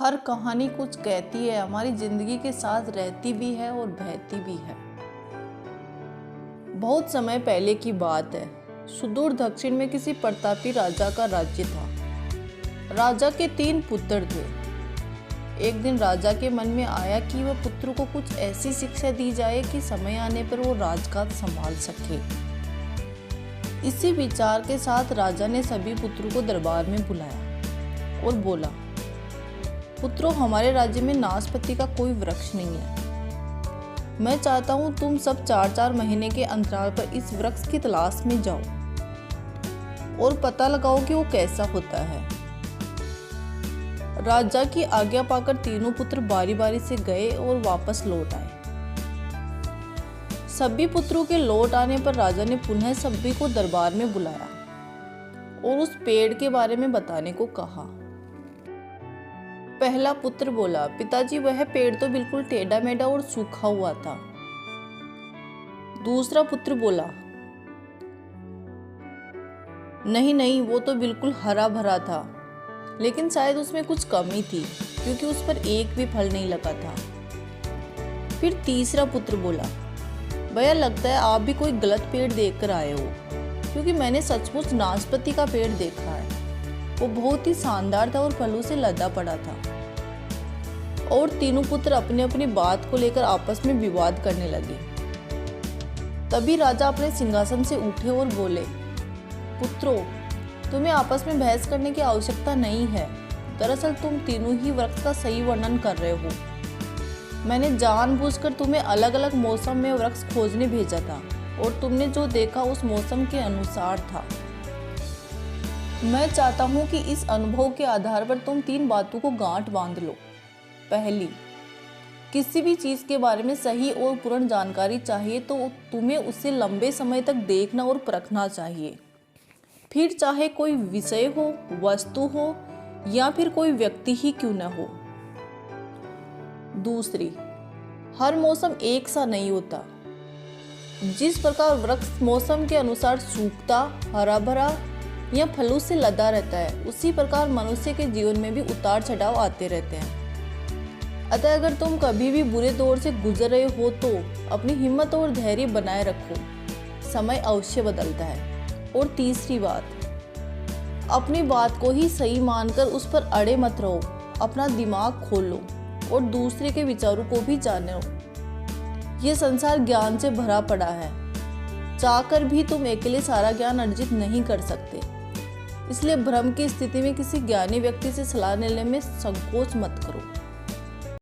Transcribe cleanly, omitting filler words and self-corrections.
हर कहानी कुछ कहती है, हमारी जिंदगी के साथ रहती भी है और बहती भी है। बहुत समय पहले की बात है। सुदूर दक्षिण में किसी प्रतापी राजा का राज्य था। राजा के 3 पुत्र थे। एक दिन राजा के मन में आया कि वह पुत्र को कुछ ऐसी शिक्षा दी जाए कि समय आने पर वो राजकाज संभाल सके। इसी विचार के साथ राजा ने सभी पुत्रों को दरबार में बुलाया और बोला, पुत्रों, हमारे राज्य में नाशपाती का कोई वृक्ष नहीं है। मैं चाहता हूं तुम सब 4-4 महीने के अंतराल पर इस वृक्ष की तलाश में जाओ और पता लगाओ कि वो कैसा होता है। राजा की आज्ञा पाकर तीनों पुत्र बारी बारी से गए और वापस लौट आए। सभी पुत्रों के लौट आने पर राजा ने पुनः सभी को दरबार में बुलाया और उस पेड़ के बारे में बताने को कहा। पहला पुत्र बोला, पिताजी, वह पेड़ तो बिल्कुल टेढ़ा मेढ़ा और सूखा हुआ था। दूसरा पुत्र बोला, नहीं, वो तो बिल्कुल हरा भरा था, लेकिन शायद उसमें कुछ कमी थी क्योंकि उस पर एक भी फल नहीं लगा था। फिर तीसरा पुत्र बोला, भैया, लगता है आप भी कोई गलत पेड़ देखकर आए हो, क्योंकि मैंने सचमुच नाशपाती का पेड़ देखा है। वो बहुत ही शानदार था और फलों से लदा पड़ा था। और तीनों पुत्र अपनी अपनी बात को लेकर आपस में विवाद करने लगे। तभी राजा अपने सिंहासन से उठे और बोले, पुत्रों, तुम्हें आपस में बहस करने की आवश्यकता नहीं है। दरअसल तुम तीनों ही वृक्ष का सही वर्णन कर रहे हो। मैंने जानबूझकर तुम्हें अलग अलग मौसम में वृक्ष खोजने भेजा था और तुमने जो देखा उस मौसम के अनुसार था। मैं चाहता हूँ कि इस अनुभव के आधार पर तुम 3 बातों को गांठ बांध लो। पहली, किसी भी चीज़ के बारे में सही और पूर्ण जानकारी चाहिए तो तुम्हें उसे लंबे समय तक देखना और परखना चाहिए, फिर चाहे कोई विषय हो, वस्तु हो या फिर कोई व्यक्ति ही क्यों न हो। दूसरी, हर मौसम एक सा नहीं होता। जिस प्रकार वृक्ष मौसम के अनुसार सूखता, हरा भरा या फलों से लदा रहता है, उसी प्रकार मनुष्य के जीवन में भी उतार चढ़ाव आते रहते हैं। अतः अगर तुम कभी भी बुरे दौर से गुजर रहे हो तो अपनी हिम्मत और धैर्य बनाए रखो, समय अवश्य बदलता है। और तीसरी बात, अपनी बात को ही सही मानकर उस पर अड़े मत रहो, अपना दिमाग खोलो और दूसरे के विचारों को भी जानो। ये संसार ज्ञान से भरा पड़ा है, चाहकर भी तुम अकेले सारा ज्ञान अर्जित नहीं कर सकते। इसलिए भ्रम की स्थिति में किसी ज्ञानी व्यक्ति से सलाह लेने में संकोच मत करो।